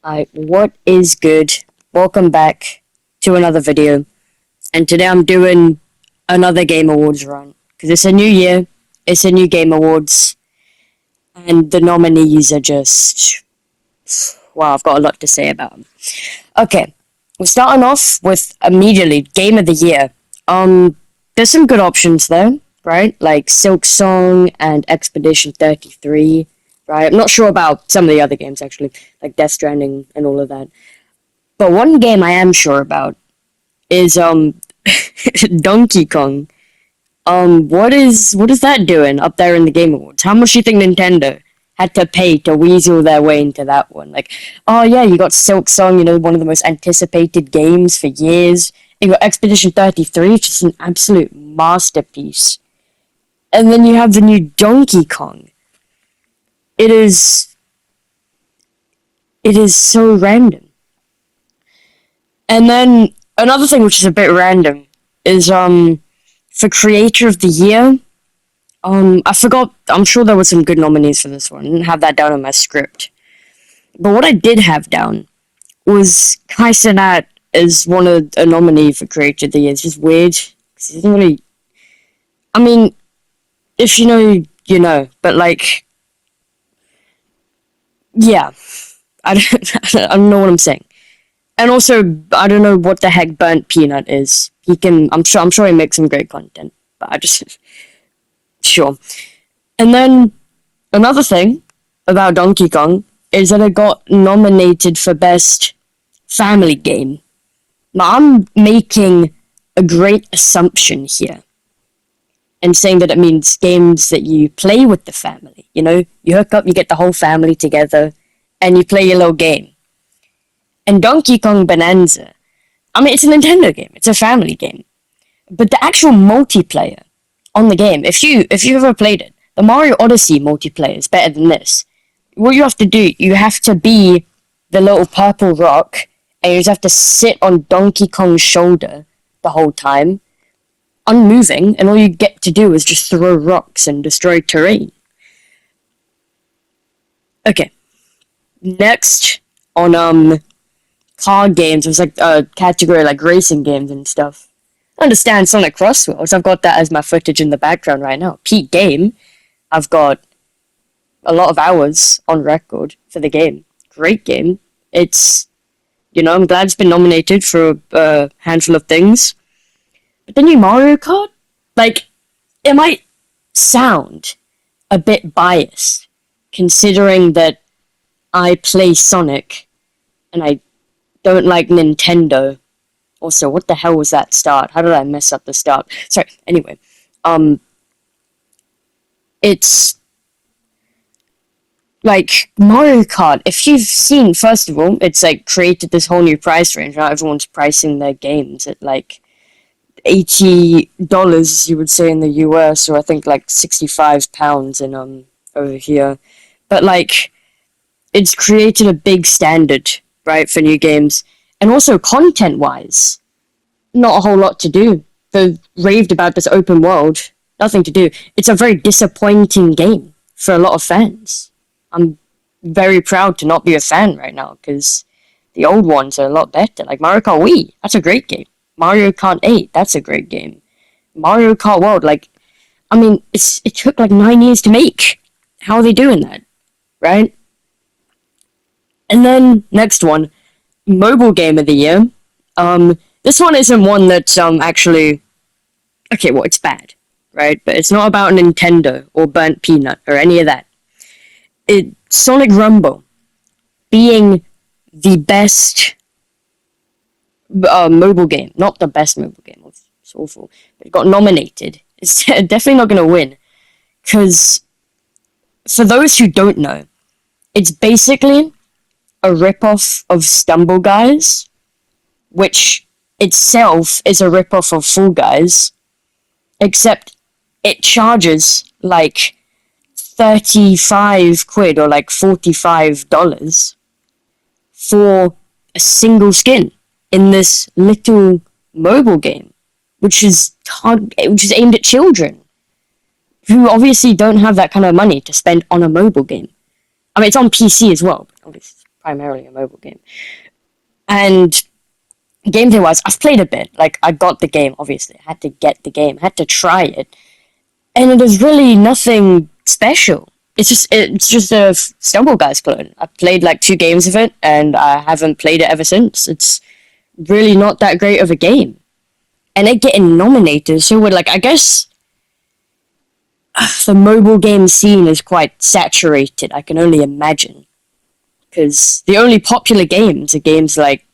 What is good? Welcome back to another video. And today I'm doing another Game Awards run. Because it's a new year, it's a new Game Awards, and the nominees are just. Wow, I've got a lot to say about them. Okay, we're starting off with immediately Game of the Year. There's some good options there, right? Like Silk Song and Expedition 33. Right, I'm not sure about some of the other games actually, like Death Stranding and all of that. But one game I am sure about is Donkey Kong. What is that doing up there in the Game Awards? How much do you think Nintendo had to pay to weasel their way into that one? Like, oh yeah, you got Silk Song, one of the most anticipated games for years. You got Expedition 33, which is an absolute masterpiece. And then you have the new Donkey Kong. It is so random. And then another thing which is a bit random is for Creator of the Year. I forgot. I'm sure there were some good nominees for this one. I didn't have that down in my script. But what I did have down was Kai Cenat as one of a nominee for Creator of the Year. It's just weird. 'Cause he doesn't really. I mean, if you know, you know. But like, yeah, I don't know what I'm saying. And also, I don't know what the heck Burnt Peanut is. He can. I'm sure he makes some great content. But I just sure. And then another thing about Donkey Kong is that it got nominated for Best Family Game. Now, I'm making a great assumption here and saying that it means games that you play with the family. You hook up, you get the whole family together, and you play your little game. And Donkey Kong Bonanza, I mean, it's a Nintendo game, it's a family game. But the actual multiplayer on the game, if you've ever played it, the Mario Odyssey multiplayer is better than this. What you have to do, you have to be the little purple rock, and you just have to sit on Donkey Kong's shoulder the whole time, unmoving, and all you get to do is just throw rocks and destroy terrain. Okay. Next, on card games, it was like a category like racing games and stuff. I understand Sonic Crossworlds. I've got that as my footage in the background right now. Peak game. I've got a lot of hours on record for the game. Great game. It's, I'm glad it's been nominated for a handful of things. But the new Mario Kart? Like, it might sound a bit biased, considering that I play Sonic, and I don't like Nintendo. Also, what the hell was that start? How did I mess up the start? Sorry, anyway. It's like Mario Kart. If you've seen, first of all, it's like created this whole new price range. Now everyone's pricing their games at like $80, you would say in the US, or I think like £65 in over here. But like, it's created a big standard, right, for new games. And also, content-wise, not a whole lot to do. They've raved about this open world. Nothing to do. It's a very disappointing game for a lot of fans. I'm very proud to not be a fan right now, because the old ones are a lot better. Like Mario Kart Wii, that's a great game. Mario Kart 8, that's a great game. Mario Kart World, it took like 9 years to make. How are they doing that, right? And then, next one, Mobile Game of the Year. This one isn't one that's, actually... Okay, well, it's bad, right? But it's not about Nintendo or Burnt Peanut or any of that. Sonic Rumble being the best mobile game. Not the best mobile game. It's awful. But it got nominated. It's definitely not going to win. Because, for those who don't know, it's basically a rip-off of Stumble Guys, which itself is a rip-off of Fall Guys, except it charges like 35 quid or like $45 for a single skin in this little mobile game, which is aimed at children who obviously don't have that kind of money to spend on a mobile game. I mean, it's on PC as well, obviously. primarily a mobile game. And gameplay wise, I've played a bit. Like, I got the game, obviously. I had to get the game, I had to try it. And it is really nothing special. It's just a Stumble Guys clone. I played like 2 games of it, and I haven't played it ever since. It's really not that great of a game. And it getting nominated, so we're like, I guess the mobile game scene is quite saturated, I can only imagine. Because the only popular games are games like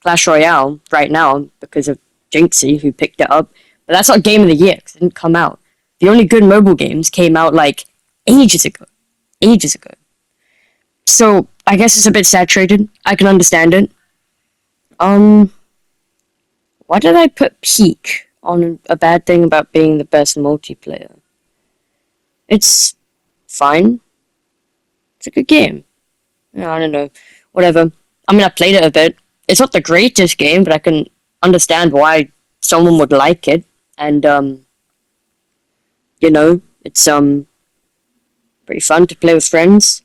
Clash Royale right now because of Jinxie, who picked it up. But that's not Game of the Year because it didn't come out. The only good mobile games came out like ages ago. Ages ago. So I guess it's a bit saturated. I can understand it. Why did I put Peak on a bad thing about being the best multiplayer? It's fine. It's a good game. I don't know. Whatever. I mean, I played it a bit. It's not the greatest game, but I can understand why someone would like it. And, it's, pretty fun to play with friends.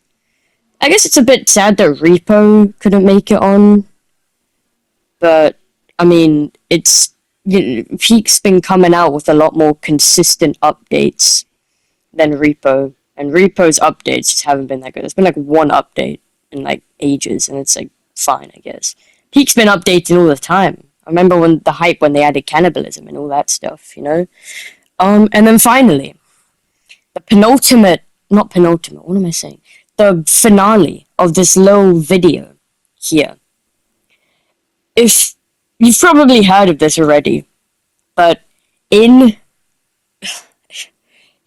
I guess it's a bit sad that Repo couldn't make it on. But, I mean, Peak's been coming out with a lot more consistent updates than Repo. And Repo's updates just haven't been that good. There's been like one update in like ages, and it's like fine, I guess. Peak's been updating all the time. I remember when they added cannibalism and all that stuff, And then finally, not penultimate, what am I saying? The finale of this little video here. If you've probably heard of this already, but in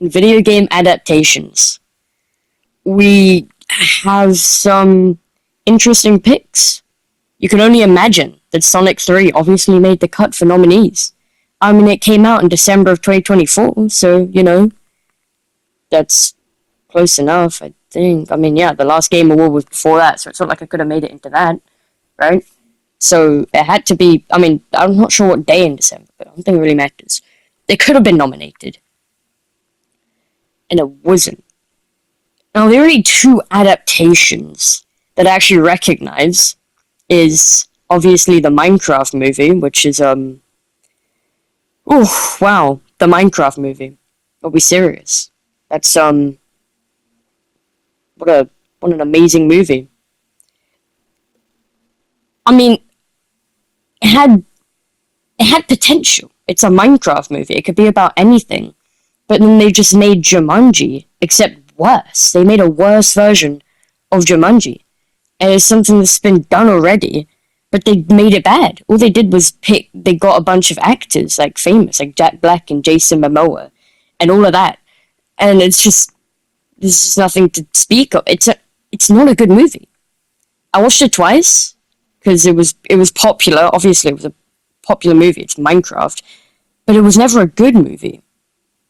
video game adaptations, we have some interesting picks. You can only imagine that Sonic 3 obviously made the cut for nominees. I mean, it came out in December of 2024, so, that's close enough, I think. I mean, yeah, the last Game Award was before that, so it's not like I could have made it into that, right? So it had to be, I mean, I'm not sure what day in December, but I don't think it really matters. They could have been nominated. And it wasn't. Now, the only 2 adaptations that I actually recognize is obviously the Minecraft movie, which is, the Minecraft movie. Are we serious? That's, what an amazing movie. I mean, it had potential. It's a Minecraft movie. It could be about anything. But then they just made Jumanji, except worse. They made a worse version of Jumanji. And it's something that's been done already, but they made it bad. All they did was they got a bunch of actors, like famous, like Jack Black and Jason Momoa, and all of that. And it's just, there's just nothing to speak of. It's not a good movie. I watched it twice, because it was popular. Obviously, it was a popular movie. It's Minecraft. But it was never a good movie.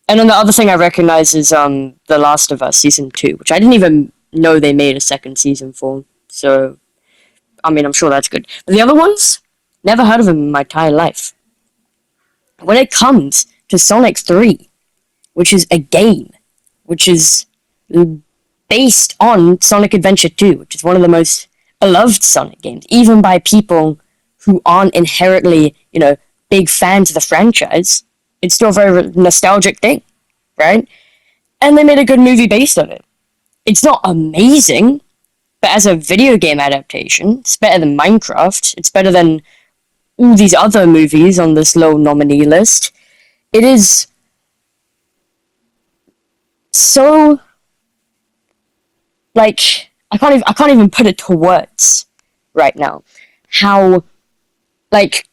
And then the other thing I recognize is The Last of Us Season 2, which I didn't even know they made a second season for. So, I mean, I'm sure that's good. But the other ones, never heard of them in my entire life. When it comes to Sonic 3, which is a game, which is based on Sonic Adventure 2, which is one of the most beloved Sonic games, even by people who aren't inherently, big fans of the franchise, it's still a very nostalgic thing, right? And they made a good movie based on it. It's not amazing, but as a video game adaptation, it's better than Minecraft. It's better than all these other movies on this low nominee list. It is so, like, I can't even put it to words right now. How, like,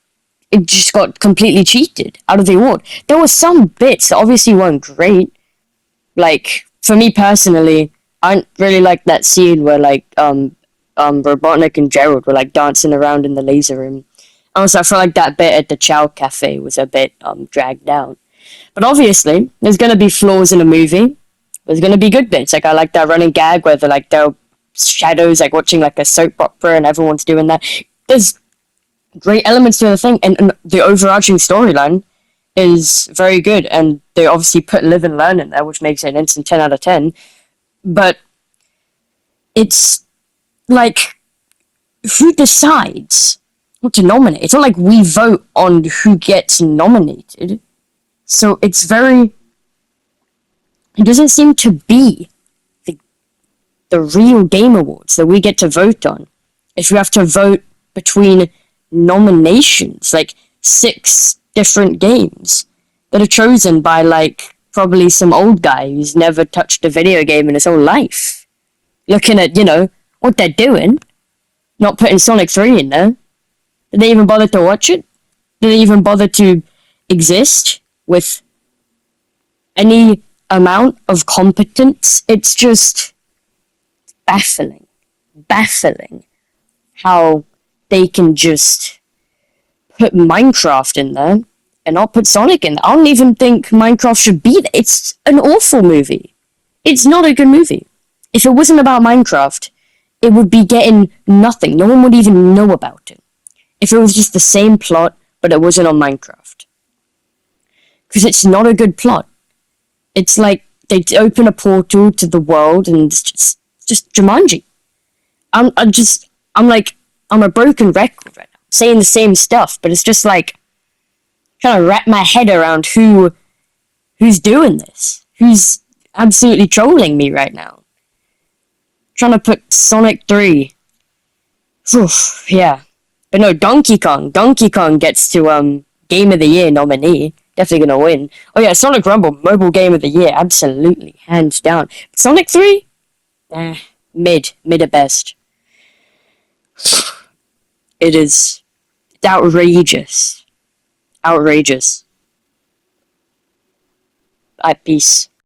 it just got completely cheated out of the award. There were some bits that obviously weren't great. Like, for me personally, I don't really like that scene where, like, Robotnik and Gerald were, like, dancing around in the laser room. Also, I feel like that bit at the Chow Cafe was a bit, dragged down. But obviously, there's gonna be flaws in a movie. There's gonna be good bits. Like, I like that running gag where they're shadows, like, watching, like, a soap opera and everyone's doing that. There's great elements to the thing, and the overarching storyline is very good, and they obviously put live and learn in there, which makes it an instant 10 out of 10. But it's like who decides what to nominate? It's not like we vote on who gets nominated. So it's very... It doesn't seem to be the real Game Awards that we get to vote on. If you have to vote between nominations, like 6 different games that are chosen by, like, probably some old guy who's never touched a video game in his whole life. Looking at, what they're doing. Not putting Sonic 3 in there. Did they even bother to watch it? Did they even bother to exist with any amount of competence? It's just baffling. Baffling how they can just put Minecraft in there and not put Sonic in there. I don't even think Minecraft should be there. It's an awful movie. It's not a good movie. If it wasn't about Minecraft, it would be getting nothing. No one would even know about it. If it was just the same plot, but it wasn't on Minecraft. Because it's not a good plot. It's like they open a portal to the world and it's just Jumanji. I'm a broken record right now, saying the same stuff, but it's just like trying to wrap my head around who's doing this, who's absolutely trolling me right now. Trying to put Sonic 3. Oof, yeah. But no, Donkey Kong gets to Game of the Year nominee. Definitely gonna win. Oh yeah, Sonic Rumble, Mobile Game of the Year, absolutely, hands down. But Sonic 3? Mid at best. It is outrageous. Outrageous. Peace.